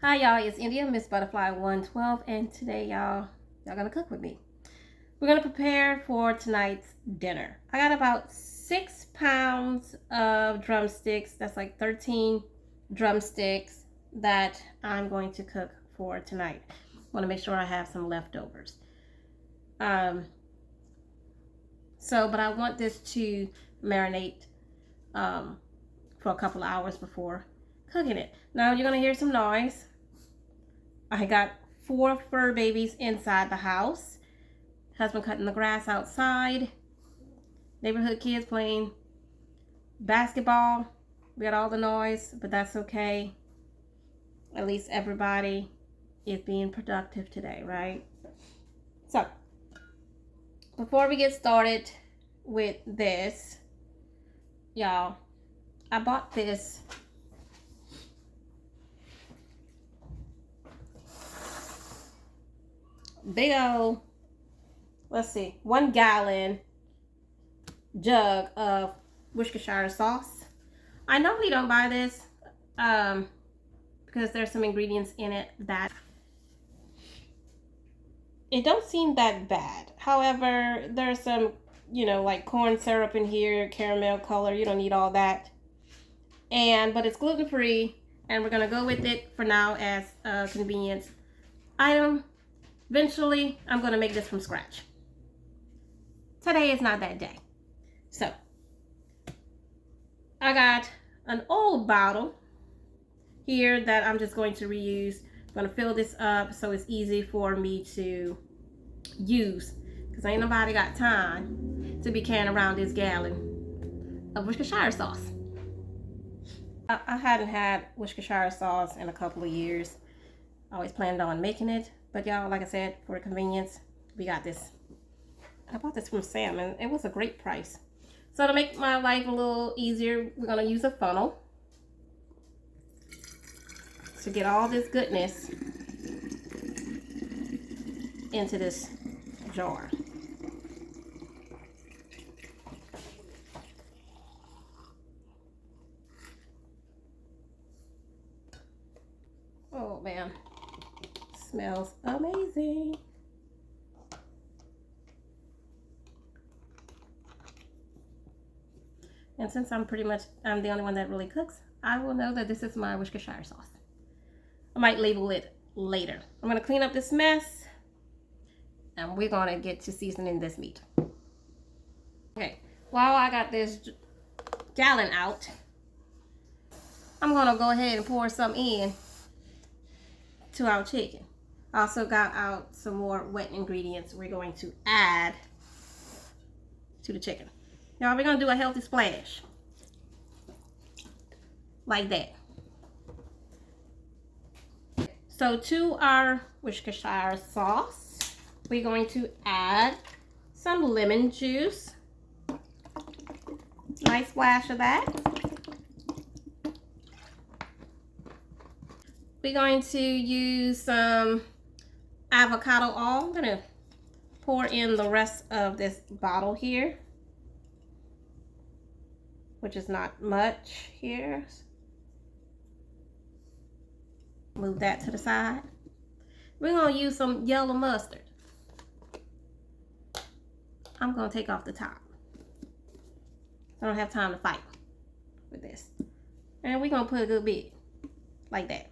Hi y'all, it's India, Miss Butterfly 112, and today y'all gonna cook with me. We're gonna prepare for tonight's dinner. I got about 6 pounds of drumsticks. That's like 13 drumsticks that I'm going to cook for tonight. Want to make sure I have some leftovers. But I want this to marinate for a couple of hours before cooking it. Now you're gonna hear some noise. I got 4 fur babies inside the house. Husband cutting the grass outside. Neighborhood kids playing basketball. We got all the noise, but that's okay. At least everybody is being productive today, right? So, before we get started with this, y'all, I bought this big old, let's see, 1 gallon jug of Worcestershire sauce. I normally don't buy this because there's some ingredients in it that it don't seem that bad. However, there's some, like corn syrup in here, caramel color. You don't need all that. But it's gluten-free, and we're gonna go with it for now as a convenience item. Eventually, I'm going to make this from scratch. Today is not that day. So, I got an old bottle here that I'm just going to reuse. I'm going to fill this up so it's easy for me to use, because ain't nobody got time to be carrying around this gallon of Worcestershire sauce. I hadn't had Worcestershire sauce in a couple of years. I always planned on making it. But y'all, like I said, for convenience, we got this. I bought this from Sam, and it was a great price. So to make my life a little easier, we're going to use a funnel to get all this goodness into this jar. Oh, man. Smells amazing. And since I'm the only one that really cooks, I will know that this is my Worcestershire sauce. I might label it later. I'm going to clean up this mess, and we're going to get to seasoning this meat. Okay, while I got this gallon out, I'm going to go ahead and pour some in to our chicken. I also got out some more wet ingredients we're going to add to the chicken. Now we're going to do a healthy splash. Like that. So to our Worcestershire sauce, we're going to add some lemon juice. Nice splash of that. We're going to use some avocado oil. I'm going to pour in the rest of this bottle here, which is not much here. Move that to the side. We're going to use some yellow mustard. I'm going to take off the top. I don't have time to fight with this. And we're going to put a good bit like that.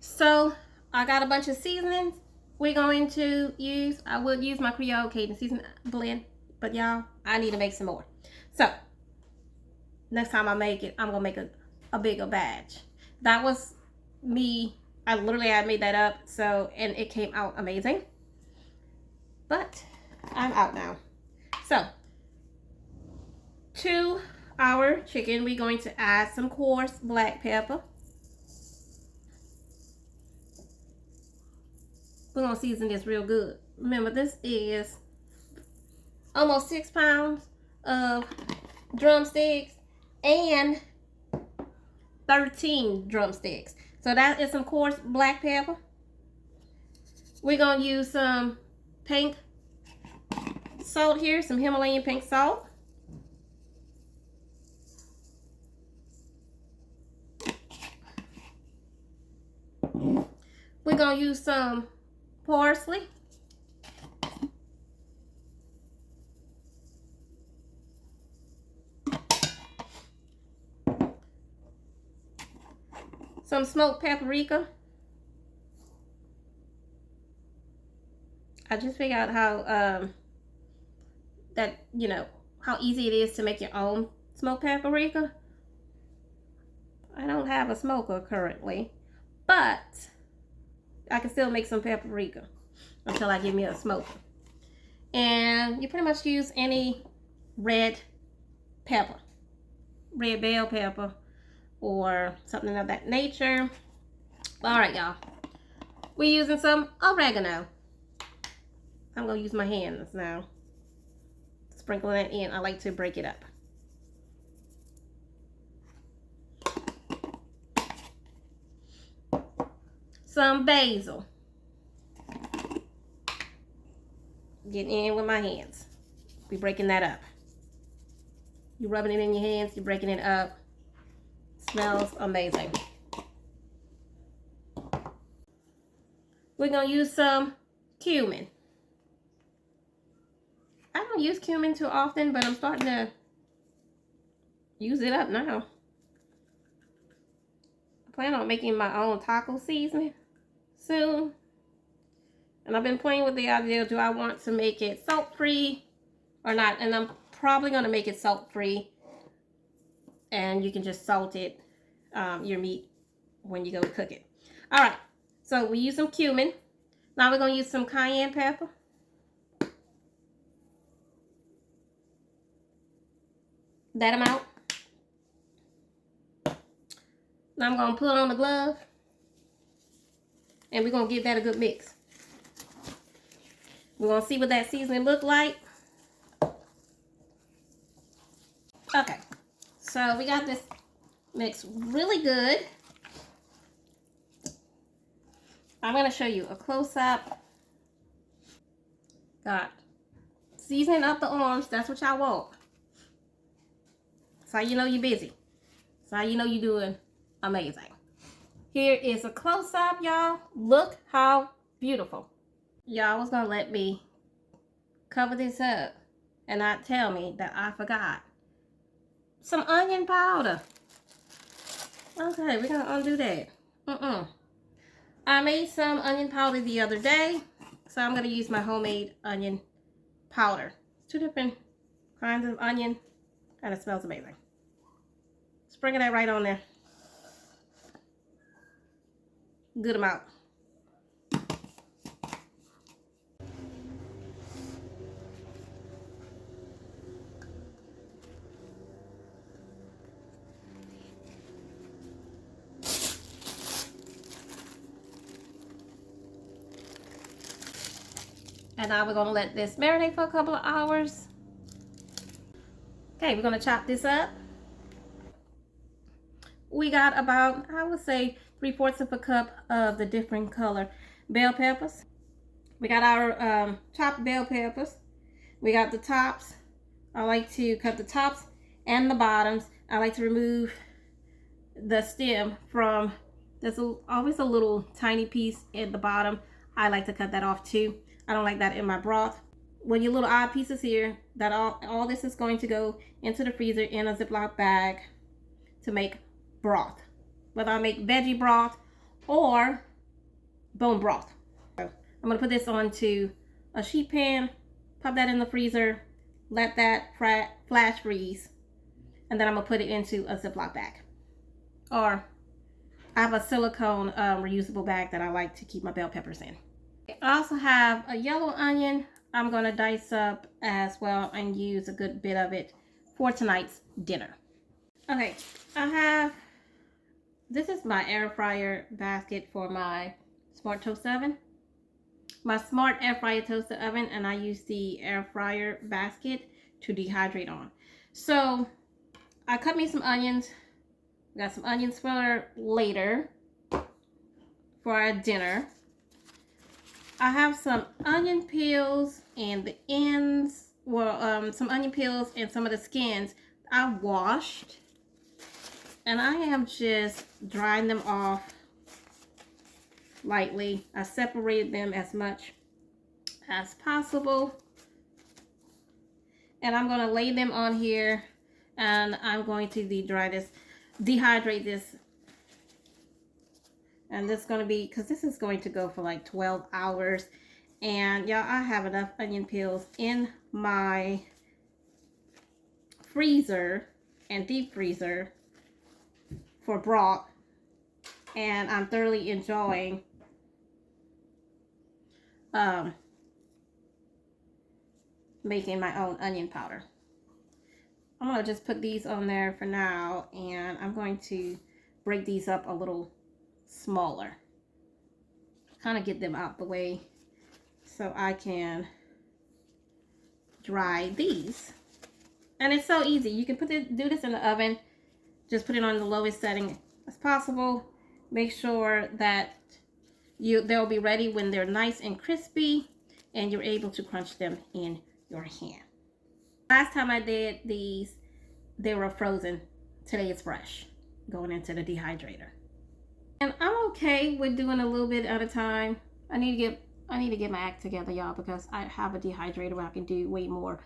So I got a bunch of seasonings we're going to use. I would use my Creole Cajun seasoning blend, but y'all, I need to make some more. So next time I make it, I'm gonna make a bigger batch. That was me. I made that up. And it came out amazing. But I'm out now. So to our chicken, we're going to add some coarse black pepper. We're going to season this real good. Remember, this is almost 6 pounds of drumsticks and 13 drumsticks. So that is some coarse black pepper. We're going to use some pink salt here, some Himalayan pink salt. We're going to use some parsley. Some smoked paprika. I just figured out how how easy it is to make your own smoked paprika. I don't have a smoker currently, but I can still make some paprika until I get me a smoker. And you pretty much use any red pepper, red bell pepper, or something of that nature. All right, y'all. We're using some oregano. I'm gonna use my hands now. Sprinkle that in. I like to break it up. Some basil. Get in with my hands. Be breaking that up. You're rubbing it in your hands. You're breaking it up. Smells amazing. We're gonna use some cumin. I don't use cumin too often, but I'm starting to use it up now. I plan on making my own taco seasoning soon. And I've been playing with the idea, do I want to make it salt-free or not? And I'm probably going to make it salt-free. And you can just salt it, your meat, when you go to cook it. All right, so we use some cumin. Now we're going to use some cayenne pepper. That amount. Now I'm going to put on the glove. And we're going to give that a good mix. We're going to see what that seasoning look like. Okay. So we got this mixed really good. I'm going to show you a close-up. Got seasoning up the arms. That's what y'all want. That's how you know you're busy. That's how you know you're doing amazing. Here is a close-up, y'all. Look how beautiful. Y'all was going to let me cover this up and not tell me that I forgot some onion powder. Okay, we're going to undo that. I made some onion powder the other day, so I'm going to use my homemade onion powder. Two different kinds of onion, and it smells amazing. Sprinkle that right on there. Good amount. And now we're going to let this marinate for a couple of hours. Okay, we're going to chop this up. We got about, I would say, 3/4 of a cup of the different color bell peppers. We got our chopped bell peppers. We got the tops. I like to cut the tops and the bottoms. I like to remove the stem from, there's always a little tiny piece at the bottom. I like to cut that off too. I don't like that in my broth. When your little odd pieces here, that all this is going to go into the freezer in a Ziploc bag to make broth. Whether I make veggie broth or bone broth. So I'm going to put this onto a sheet pan, pop that in the freezer, let that flash freeze, and then I'm going to put it into a Ziploc bag. Or I have a silicone reusable bag that I like to keep my bell peppers in. I also have a yellow onion I'm going to dice up as well and use a good bit of it for tonight's dinner. Okay, this is my air fryer basket for my smart toaster oven. My smart air fryer toaster oven, and I use the air fryer basket to dehydrate on. So I cut me some onions. Got some onions for later for our dinner. I have some onion peels and the ends, well, some onion peels and some of the skins I washed. And I am just drying them off lightly. I separated them as much as possible. And I'm going to lay them on here, and I'm going to dehydrate this. And this is going to be, because this is going to go for like 12 hours. And y'all, I have enough onion peels in my freezer and deep freezer for broth. And I'm thoroughly enjoying making my own onion powder. I'm going to just put these on there for now, and I'm going to break these up a little smaller. Kind of get them out the way so I can dry these. And it's so easy. You can do this in the oven. Just put it on the lowest setting as possible. Make sure that they'll be ready when they're nice and crispy, and you're able to crunch them in your hand. Last time I did these, they were frozen. Today it's fresh, going into the dehydrator. And I'm okay with doing a little bit at a time. I need to get my act together, y'all, because I have a dehydrator where I can do way more.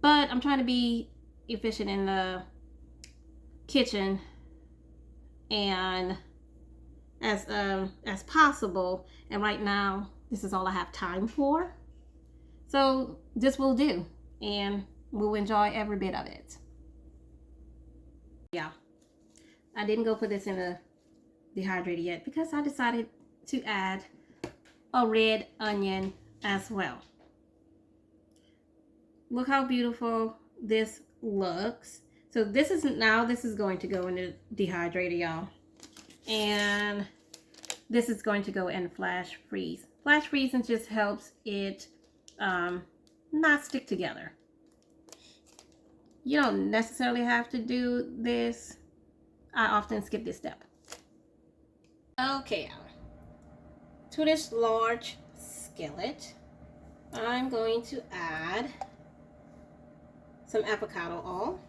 But I'm trying to be efficient in the kitchen and as possible. And right now, this is all I have time for. So this will do, and we'll enjoy every bit of it. Yeah, I didn't go put this in a dehydrator yet because I decided to add a red onion as well. Look how beautiful this looks. So this is going to go in the dehydrator, y'all. And this is going to go in flash freeze. Flash freezing just helps it not stick together. You don't necessarily have to do this. I often skip this step. Okay, to this large skillet, I'm going to add some avocado oil.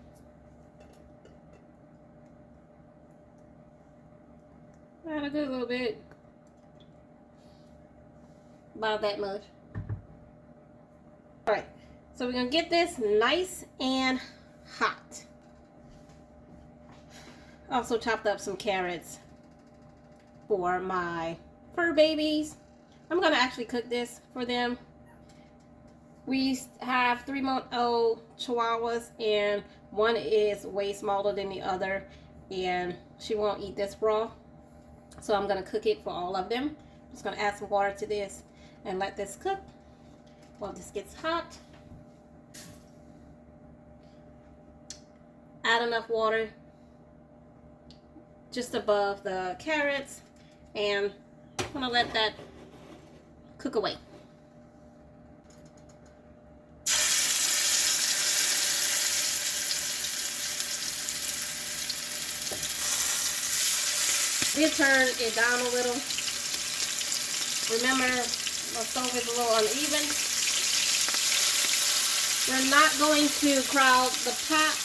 Add a good little bit, about that much. All right, so we're gonna get this nice and hot. Also chopped up some carrots for my fur babies. I'm gonna actually cook this for them. We have 3-month-old chihuahuas, and one is way smaller than the other, and she won't eat this raw. So I'm gonna cook it for all of them. I'm just gonna add some water to this and let this cook while this gets hot. Add enough water just above the carrots, and I'm gonna let that cook away. Did turn it down a little. Remember, my stove is a little uneven. We're not going to crowd the pot.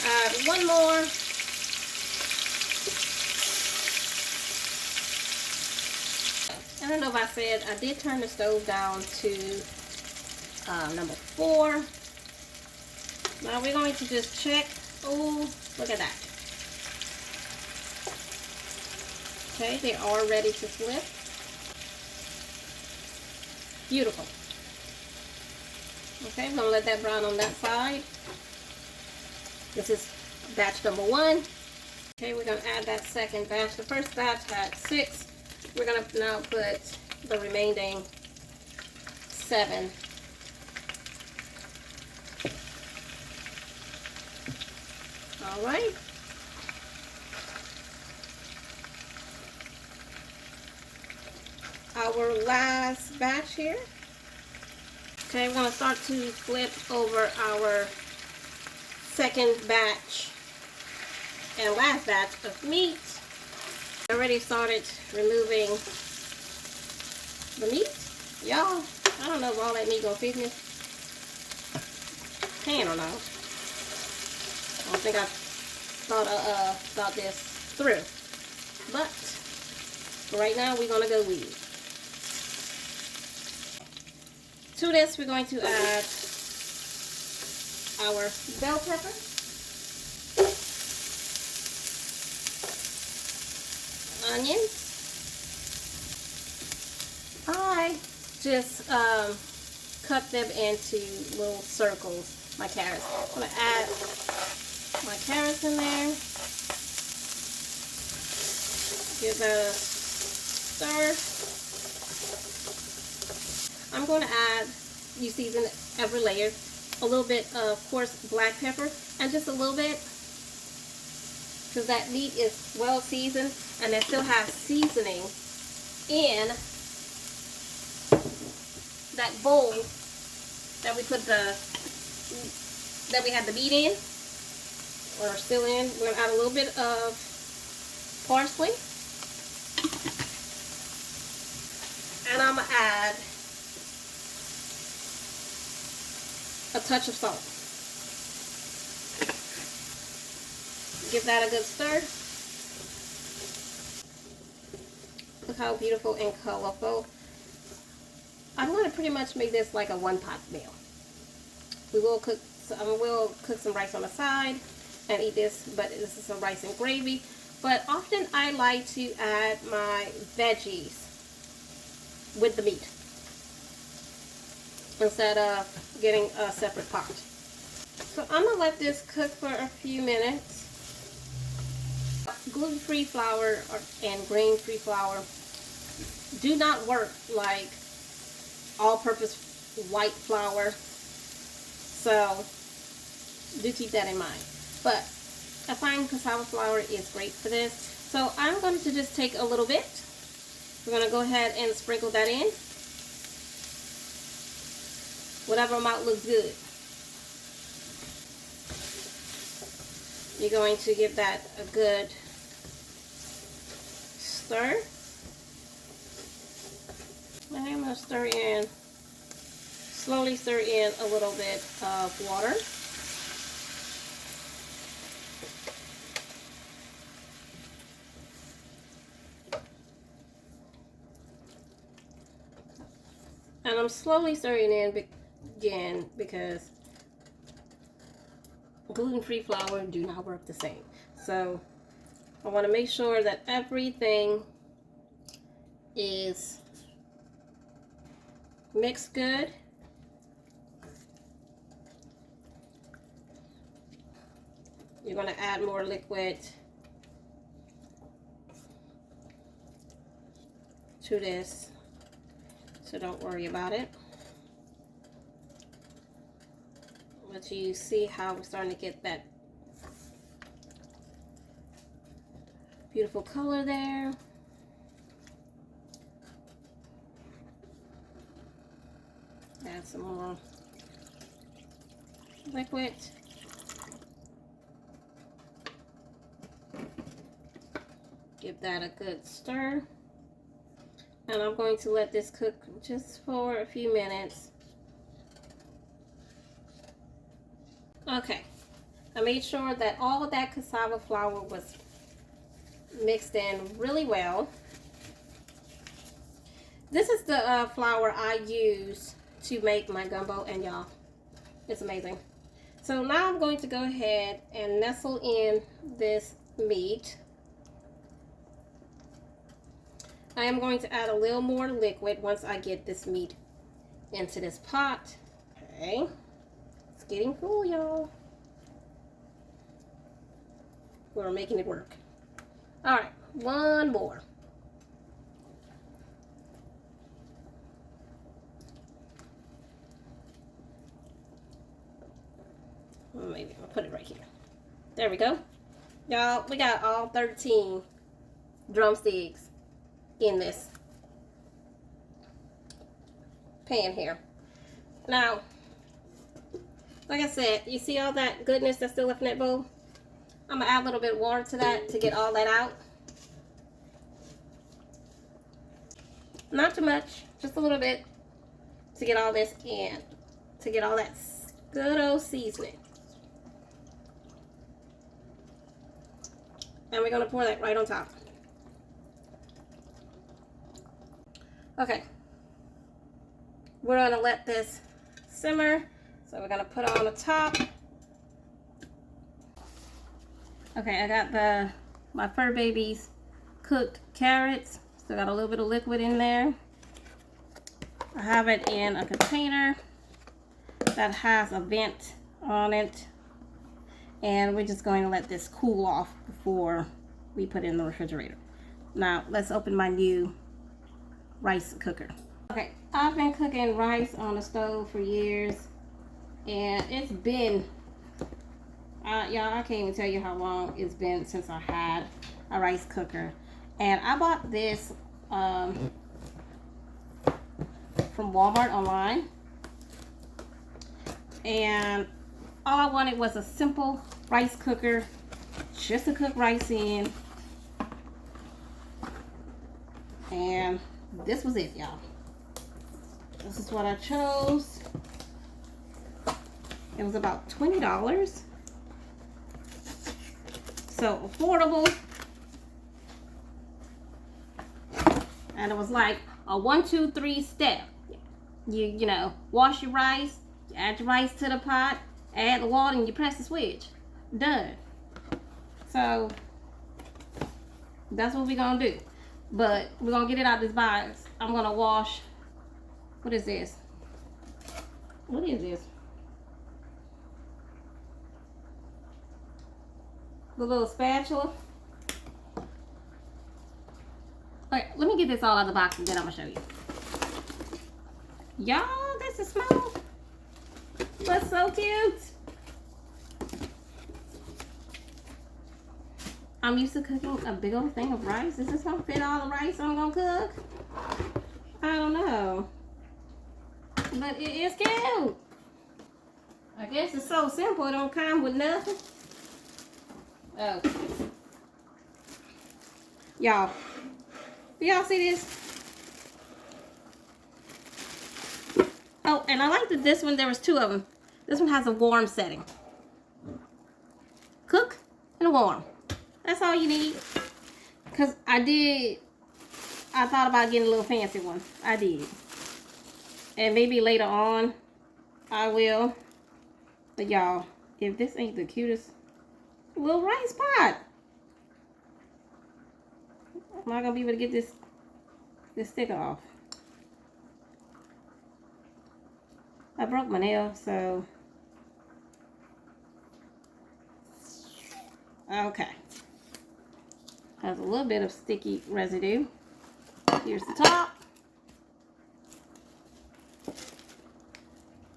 Add one more. I don't know if I said, I did turn the stove down to number 4. Now we're going to just check. Oh, look at that. Okay, they are ready to flip. Beautiful. Okay, I'm going to let that brown on that side. This is batch number 1. Okay, we're going to add that second batch. The first batch had 6. We're going to now put the remaining 7. All right. Our last batch here. Okay, we're going to start to flip over our second batch and last batch of meat. I already started removing the meat. Y'all, I don't know know if all that meat gonna fit in this pan or not. I don't think I thought this through. But right now we're gonna go with it. To this, we're going to add our bell pepper, onions. I just cut them into little circles, my carrots. I'm going to add my carrots in there. Give that a stir. I'm going to add, you season every layer, a little bit of course, black pepper, and just a little bit, because that meat is well seasoned, and it still has seasoning in that bowl that we put that we had the meat in, or still in. We're gonna add a little bit of parsley, and I'm gonna add a touch of salt. Give that a good stir. Look how beautiful and colorful. I'm going to pretty much make this like a one-pot meal. We will cook some rice on the side and eat this, but this is some rice and gravy. But often I like to add my veggies with the meat instead of getting a separate pot. So I'm going to let this cook for a few minutes. Gluten-free flour and grain-free flour do not work like all-purpose white flour, so do keep that in mind. But I find cassava flour is great for this, so I'm going to just take a little bit. We're going to go ahead and sprinkle that in. Whatever amount looks good. You're going to give that a good stir. And I'm going to slowly stir in a little bit of water. And I'm slowly stirring in again because gluten-free flour do not work the same. So I want to make sure that everything is mixed good. You're going to add more liquid to this, so don't worry about it. But you see how we're starting to get that beautiful color there. Add some more liquid. Give that a good stir. And I'm going to let this cook just for a few minutes. Okay, I made sure that all of that cassava flour was mixed in really well. This is the flour I use to make my gumbo, and y'all, it's amazing. So now I'm going to go ahead and nestle in this meat. I am going to add a little more liquid once I get this meat into this pot. Okay. It's getting full, y'all. We're making it work. Alright, one more. Maybe I'll put it right here. There we go. Y'all, we got all 13 drumsticks in this pan here. Now, like I said, you see all that goodness that's still left in that bowl? I'm gonna add a little bit of water to that to get all that out. Not too much, just a little bit, to get all this in, to get all that good old seasoning. And we're going to pour that right on top. Okay. We're going to let this simmer. So we're going to put it on the top. Okay, I got my fur babies cooked carrots. Still got a little bit of liquid in there. I have it in a container that has a vent on it. And we're just going to let this cool off before we put it in the refrigerator. Now, let's open my new rice cooker. Okay, I've been cooking rice on the stove for years. And it's been, y'all, I can't even tell you how long it's been since I had a rice cooker. And I bought this from Walmart online. And all I wanted was a simple rice cooker just to cook rice in. And this was it, y'all. This is what I chose. It was about $20. So affordable. And it was like a 1, 2, 3 step. You know, wash your rice, you add your rice to the pot, add the water, and you press the switch. Done. So that's what we're gonna do. But we're gonna get it out of this box. I'm gonna wash. What is this? What is this? The little spatula. Okay, let me get this all out of the box and then I'm gonna show you. Y'all, this is small. That's so cute. I'm used to cooking a big old thing of rice. Is this gonna fit all the rice I'm gonna cook? I don't know. But it is cute. I guess it's so simple it don't come with nothing. Oh. Y'all. Do y'all see this? Oh, and I like that this one, there was 2 of them. This one has a warm setting. Cook and warm. That's all you need. Because I thought about getting a little fancy one. I did. And maybe later on, I will. But y'all, if this ain't the cutest little rice pot. I'm not going to be able to get this sticker off. I broke my nail, so. Okay. Has a little bit of sticky residue. Here's the top.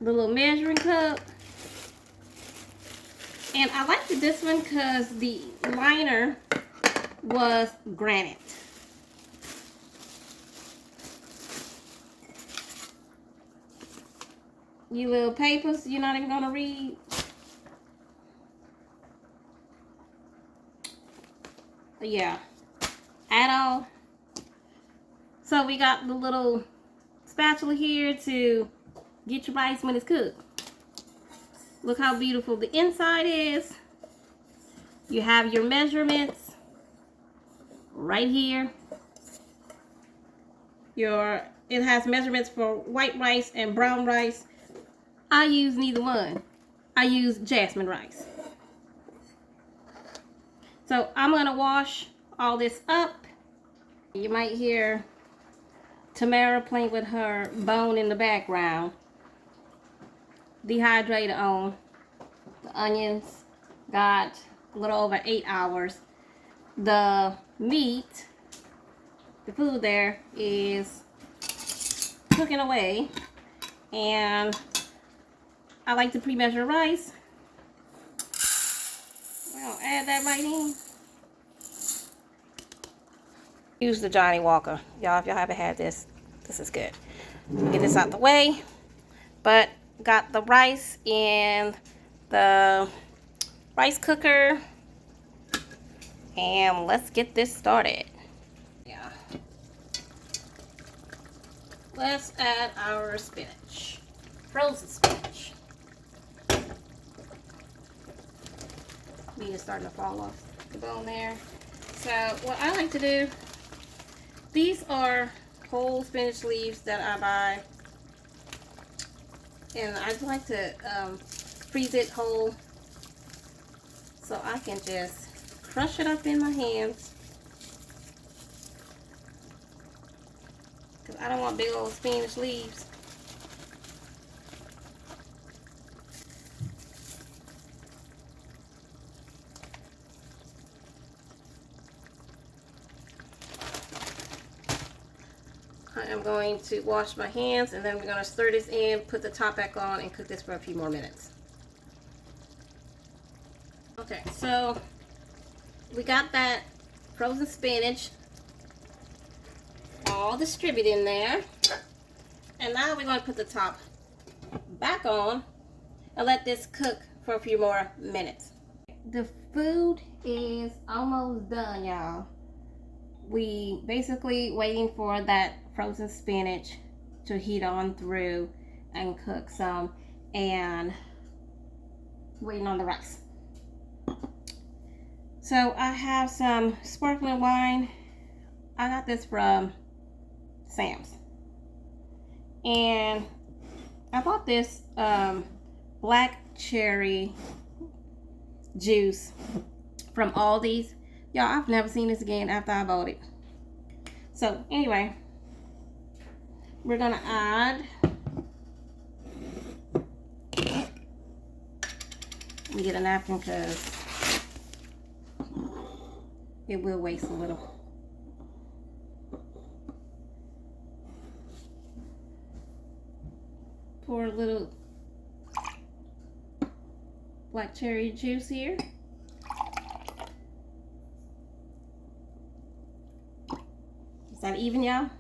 The little measuring cup. And I liked this one because the liner was granite. You little papers you're not even going to read. But yeah, at all. So we got the little spatula here to get your rice when it's cooked. Look how beautiful the inside is. You have your measurements right here. It has measurements for white rice and brown rice. I use neither one. I use jasmine rice. So I'm gonna wash all this up. You might hear Tamara playing with her bone in the background. Dehydrated on. The onions got a little over 8 hours. The meat, the food there is cooking away. And I like to pre-measure rice. We're gonna add that right in. Use the Johnny Walker. Y'all, if y'all haven't had this, this is good. Get this out the way. But got the rice in the rice cooker. And let's get this started. Yeah. let's add our spinach. Frozen spinach. Meat is starting to fall off the bone there. So what I like to do, these are whole spinach leaves that I buy. And I like to freeze it whole so I can just crush it up in my hands. Because I don't want big old spinach leaves. I am going to wash my hands, and then we're going to stir this in, put the top back on, and cook this for a few more minutes. Okay, so we got that frozen spinach all distributed in there. And now we're going to put the top back on and let this cook for a few more minutes. The food is almost done, y'all. We basically waiting for that frozen spinach to heat on through and cook some, and waiting on the rice. So I have some sparkling wine. I got this from Sam's, and I bought this black cherry juice from Aldi's. Y'all, I've never seen this again after I bought it. So anyway, we're gonna add, let me get a napkin because it will waste a little. Pour a little black cherry juice here. Is that even, y'all?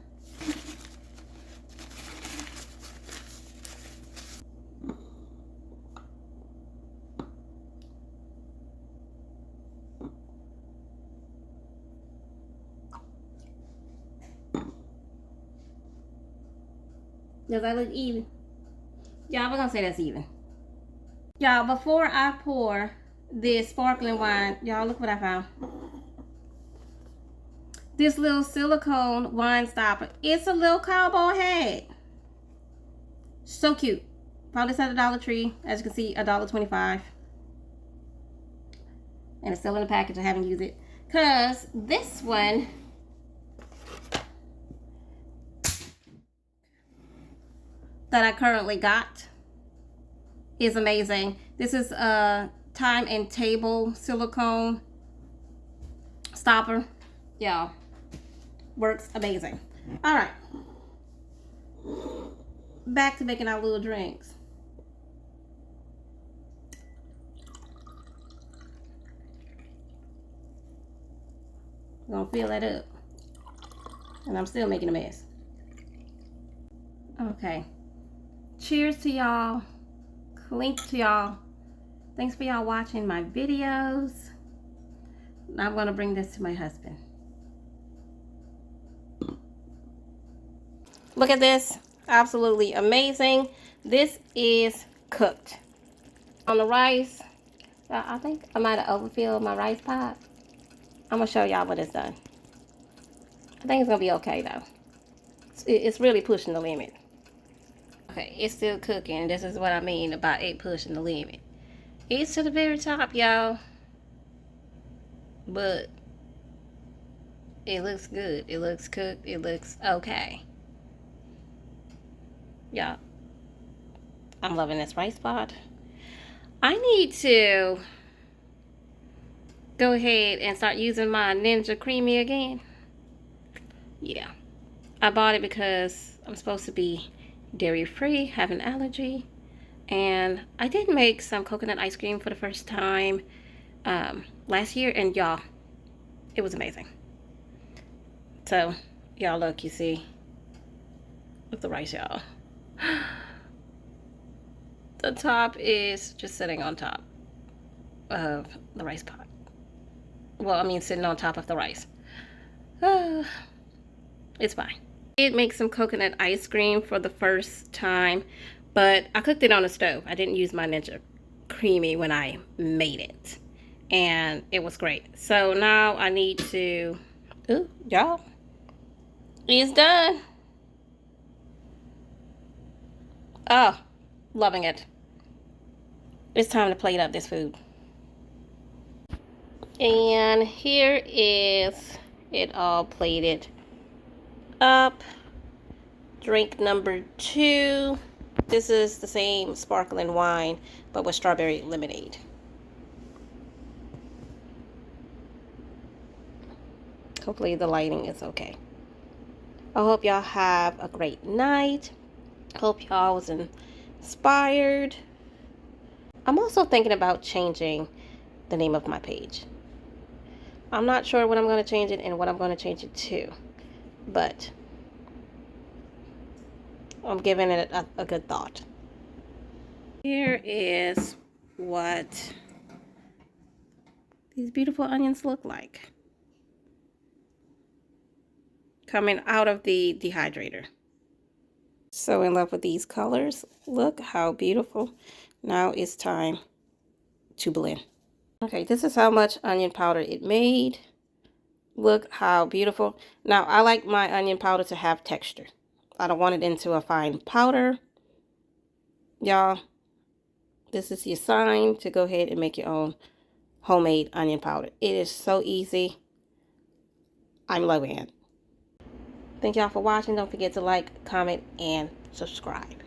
Does that look even? Y'all, we're gonna say that's even. Y'all, before I pour this sparkling wine, y'all, look what I found. This little silicone wine stopper. It's a little cowboy hat. So cute. Found this at the Dollar Tree. As you can see, $1.25. And it's still in the package. I haven't used it. Because this one that I currently got is amazing. This is a time and table silicone stopper. Y'all, works amazing. All right, back to making our little drinks. I'm gonna fill that up, and I'm still making a mess. Okay, cheers to y'all. Clink to y'all. Thanks for y'all watching my videos. Now I'm gonna bring this to my husband. Look at this. Absolutely amazing. This is cooked. On the rice, I think I might have overfilled my rice pot. I'm gonna show y'all what it's done. I think it's gonna be okay though. It's really pushing the limit. Okay, it's still cooking. This is what I mean about it pushing the limit. It's to the very top, y'all. But it looks good. It looks cooked. It looks okay. Y'all, I'm loving this rice pot. I need to go ahead and start using my Ninja Creamy again. Yeah. I bought it because I'm supposed to be dairy free, have an allergy, and I did make some coconut ice cream for the first time last year, and y'all, it was amazing. So y'all, look, you see, look the rice, y'all. The top is just sitting on top of the rice pot. Well, I mean, sitting on top of the rice. It's fine. I did make some coconut ice cream for the first time, but I cooked it on the stove. I didn't use my Ninja Creamy when I made it, and it was great. So now I need to, ooh, y'all, it's done. Oh, loving it. It's time to plate up this food. And here is it all plated up. Drink number 2. This is the same sparkling wine, but with strawberry lemonade. Hopefully the lighting is okay. I hope y'all have a great night. Hope y'all was inspired. I'm also thinking about changing the name of my page. I'm not sure what I'm going to change it and what I'm going to change it to, but I'm giving it a good thought. Here is what these beautiful onions look like coming out of the dehydrator. So in love with these colors. Look how beautiful. Now it's time to blend. Okay, this is how much onion powder it made. Look how beautiful. Now I like my onion powder to have texture. I don't want it into a fine powder. Y'all, this is your sign to go ahead and make your own homemade onion powder. It is so easy. I'm loving it. Thank y'all for watching. Don't forget to like, comment, and subscribe.